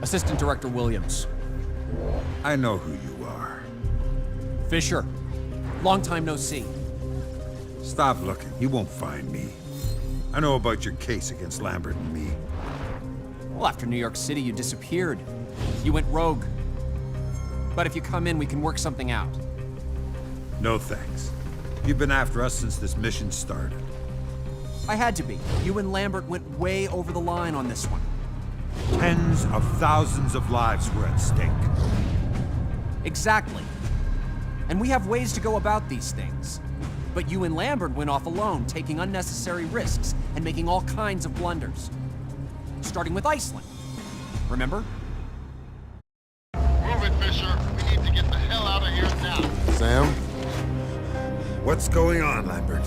Assistant Director Williams. I know who you are. Fisher. Long time no see. Stop looking. You won't find me. I know about your case against Lambert and me. Well, after New York City, you disappeared. You went rogue. But if you come in, we can work something out. No thanks. You've been after us since this mission started. I had to be. You and Lambert went way over the line on this one. Tens of thousands of lives were at stake. Exactly. And we have ways to go about these things. But you and Lambert went off alone, taking unnecessary risks and making all kinds of blunders. Starting with Iceland. Remember? Move it, Fisher. We need to get the hell out of here now. Sam? What's going on, Lambert?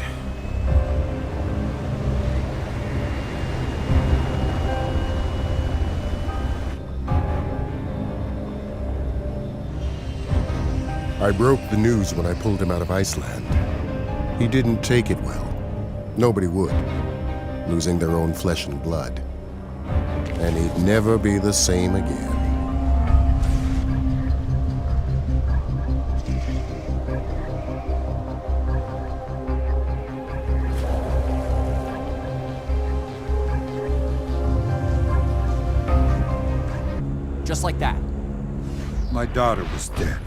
I broke the news when I pulled him out of Iceland. He didn't take it well. Nobody would, losing their own flesh and blood. And he'd never be the same again. Just like that. My daughter was dead.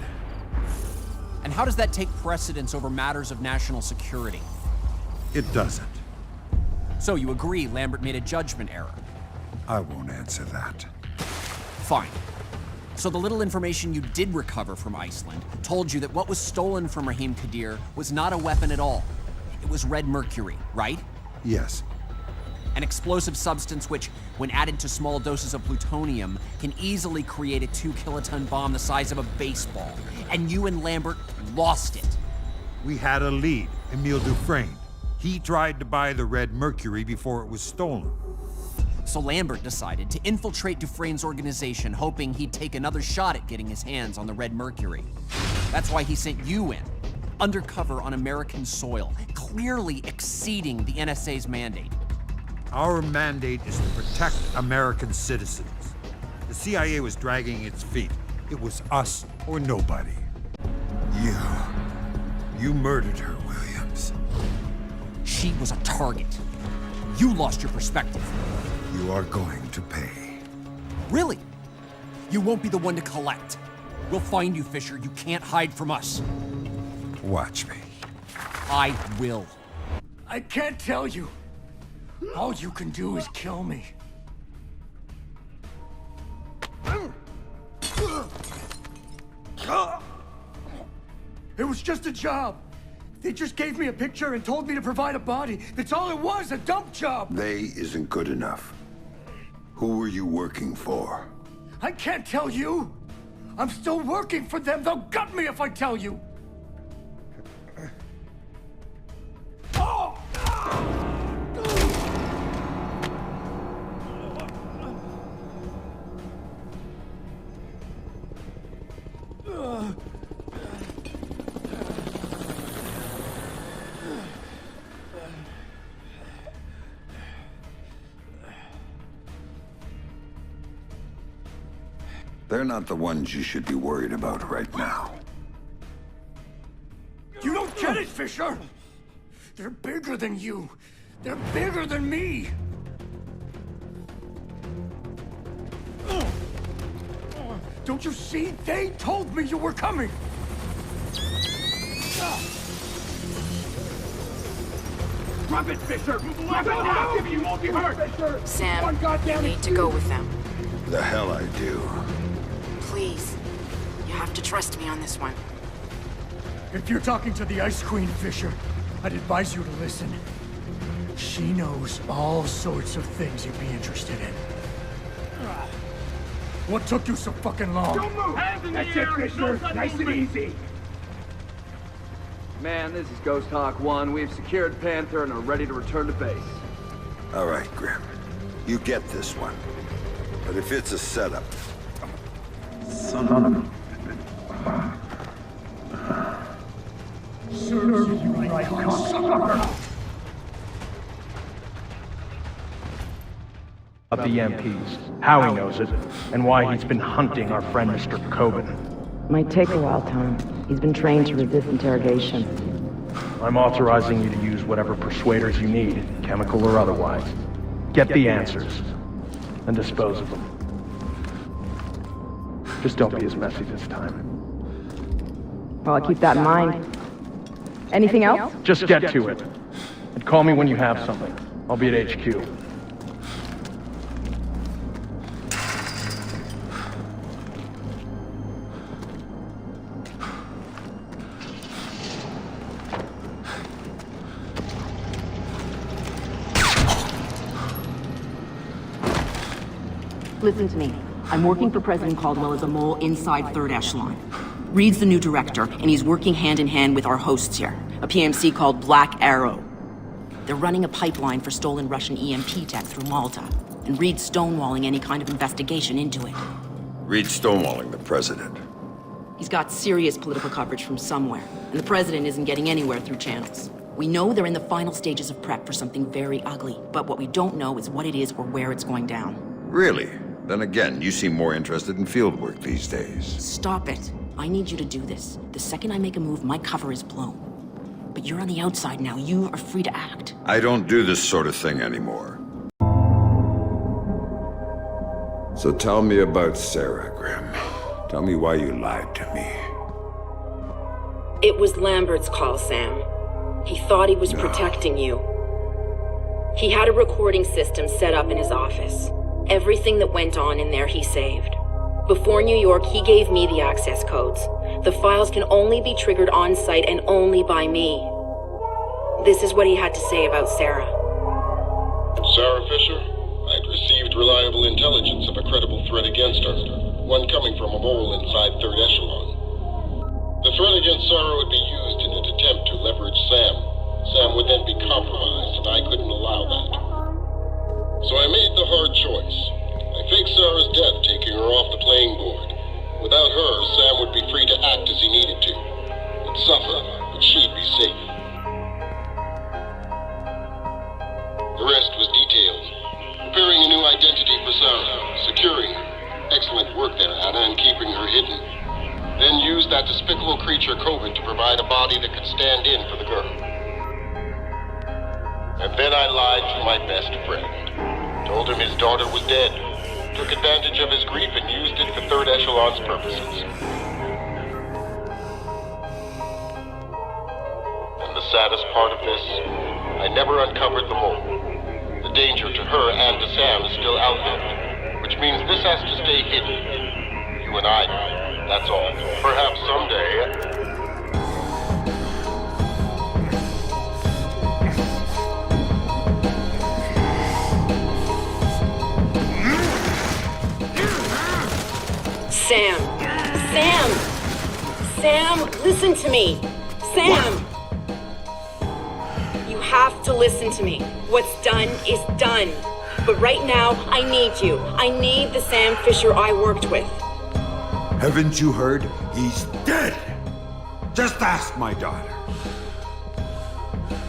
And how does that take precedence over matters of national security? It doesn't. So you agree Lambert made a judgment error? I won't answer that. Fine. So the little information you did recover from Iceland told you that what was stolen from Rahim Kadir was not a weapon at all. It was red mercury, right? Yes. An explosive substance which, when added to small doses of plutonium, can easily create a 2-kiloton bomb the size of a baseball. And you and Lambert lost it. We had a lead, Emile Dufresne. He tried to buy the red mercury before it was stolen. So Lambert decided to infiltrate Dufresne's organization, hoping he'd take another shot at getting his hands on the red mercury. That's why he sent you in, undercover on American soil, clearly exceeding the NSA's mandate. Our mandate is to protect American citizens. The CIA was dragging its feet. It was us or nobody. You murdered her, Williams. She was a target. You lost your perspective. You are going to pay. Really? You won't be the one to collect. We'll find you, Fisher. You can't hide from us. Watch me. I will. I can't tell you. All you can do is kill me. It was just a job. They just gave me a picture and told me to provide a body. That's all it was, a dump job. They isn't good enough. Who were you working for? I can't tell you. I'm still working for them. They'll gut me if I tell you. They're not the ones you should be worried about right now. You don't get it, Fisher! They're bigger than you. They're bigger than me. Don't you see? They told me you were coming. Drop it, Fisher! Drop it now! You won't be hurt! Sam, you need to go with them. The hell I do. Please. You have to trust me on this one. If you're talking to the Ice Queen, Fisher, I'd advise you to listen. She knows all sorts of things you'd be interested in. What took you so fucking long? Don't move! Hands in the air! That's it, Fisher! Nice and easy! Man, this is Ghost Hawk 1. We've secured Panther and are ready to return to base. All right, Grim. You get this one. But if it's a setup... Son of a... Serves you right, cocksucker! about the EMPs, how he knows it, and why he's been hunting our friend Mr. Coben. Might take a while, Tom. He's been trained to resist interrogation. I'm authorizing you to use whatever persuaders you need, chemical or otherwise. Get the answers, and dispose of them. Just don't be as messy this time. Well, I'll keep that in mind. Anything else? Just get to it. And call me when you have something. I'll be at HQ. Listen to me. I'm working for President Caldwell as a mole inside Third Echelon. Reed's the new director, and he's working hand in hand with our hosts here, a PMC called Black Arrow. They're running a pipeline for stolen Russian EMP tech through Malta, and Reed's stonewalling any kind of investigation into it. Reed's stonewalling the president. He's got serious political coverage from somewhere, and the president isn't getting anywhere through channels. We know they're in the final stages of prep for something very ugly, but what we don't know is what it is or where it's going down. Really? Then again, you seem more interested in field work these days. Stop it. I need you to do this. The second I make a move, my cover is blown. But you're on the outside now. You are free to act. I don't do this sort of thing anymore. So tell me about Sarah, Grim. Tell me why you lied to me. It was Lambert's call, Sam. He thought he was protecting you. He had a recording system set up in his office. Everything that went on in there he saved. Before New York, he gave me the access codes. The files can only be triggered on-site and only by me. This is what he had to say about Sarah. Sarah Fisher, I'd received reliable intelligence of a credible threat against her, one coming from a mole inside Third Echelon. The threat against Sarah would be used in an attempt to leverage Sam. Sam would then be compromised, and I couldn't allow that. So I made the hard choice. I faked Sarah's death, taking her off the playing board. Without her, Sam would be free to act as he needed to. He'd suffer, but she'd be safe. The rest was detailed. Preparing a new identity for Sarah, securing her. Excellent work there, Anna, in keeping her hidden. Then used that despicable creature Coben to provide a body that could stand in for the girl. And then I lied to my best friend. Told him his daughter was dead. Took advantage of his grief and used it for Third Echelon's purposes. And the saddest part of this, I never uncovered the mole. The danger to her and to Sam is still out there, which means this has to stay hidden. You and I know, that's all. Perhaps someday... Sam! Sam! Sam, listen to me! Sam! What? You have to listen to me. What's done is done. But right now, I need you. I need the Sam Fisher I worked with. Haven't you heard? He's dead! Just ask my daughter.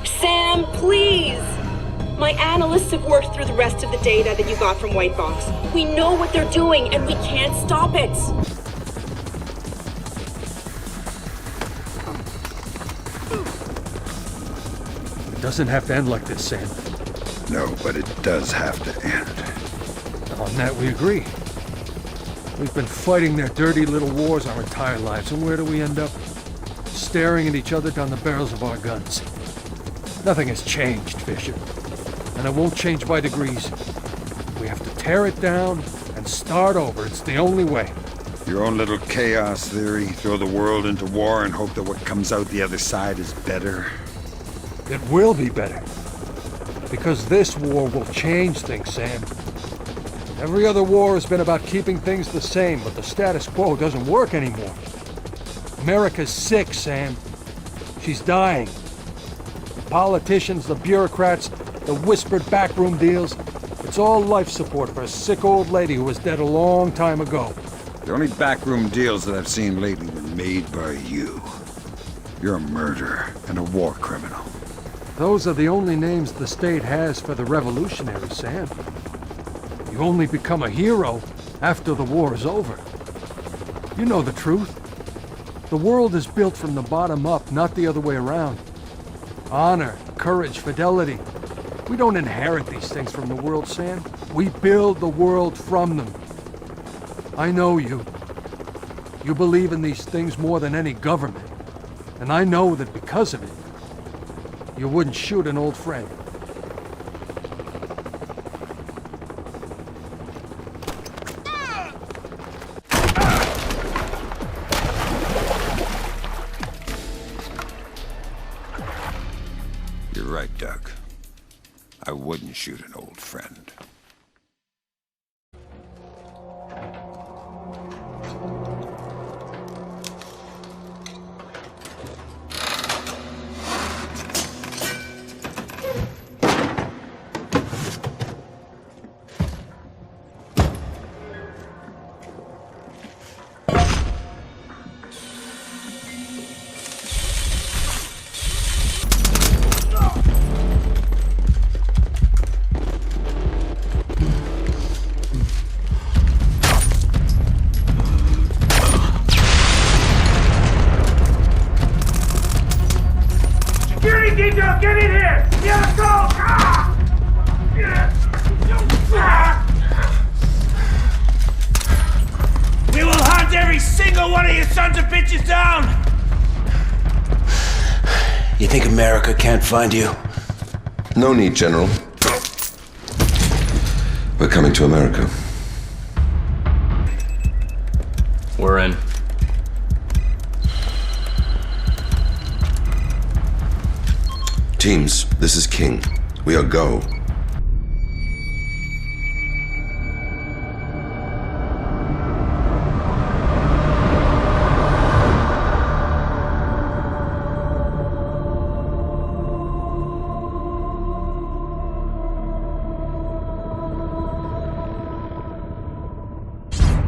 Sam, please! My analysts have worked through the rest of the data that you got from White Box. We know what they're doing, and we can't stop it. It doesn't have to end like this, Sam. No, but it does have to end. On that we agree. We've been fighting their dirty little wars our entire lives, and where do we end up? Staring at each other down the barrels of our guns. Nothing has changed, Fisher. And it won't change by degrees. We have to tear it down and start over. It's the only way. Your own little chaos theory, throw the world into war and hope that what comes out the other side is better. It will be better. Because this war will change things, Sam. Every other war has been about keeping things the same, but the status quo doesn't work anymore. America's sick, Sam. She's dying. The politicians, the bureaucrats, the whispered backroom deals, it's all life support for a sick old lady who was dead a long time ago. The only backroom deals that I've seen lately were made by you. You're a murderer and a war criminal. Those are the only names the state has for the revolutionaries, Sam. You only become a hero after the war is over. You know the truth. The world is built from the bottom up, not the other way around. Honor, courage, fidelity. We don't inherit these things from the world, Sam. We build the world from them. I know you. You believe in these things more than any government. And I know that because of it, you wouldn't shoot an old friend. You're right, Doug. I wouldn't shoot an old friend. Detail, get in here! Yeah, go! Ah! We will hunt every single one of you sons of bitches down! You think America can't find you? No need, General. We're coming to America. We're in. Teams, this is King. We are go.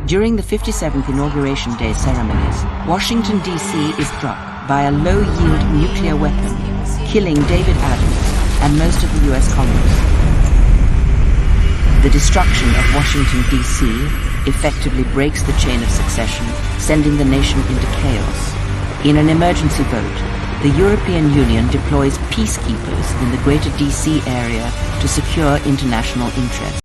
During the 57th Inauguration Day ceremonies, Washington, D.C. is struck by a low-yield nuclear weapon, killing David Adams and most of the U.S. colonists. The destruction of Washington, D.C. effectively breaks the chain of succession, sending the nation into chaos. In an emergency vote, the European Union deploys peacekeepers in the greater D.C. area to secure international interests.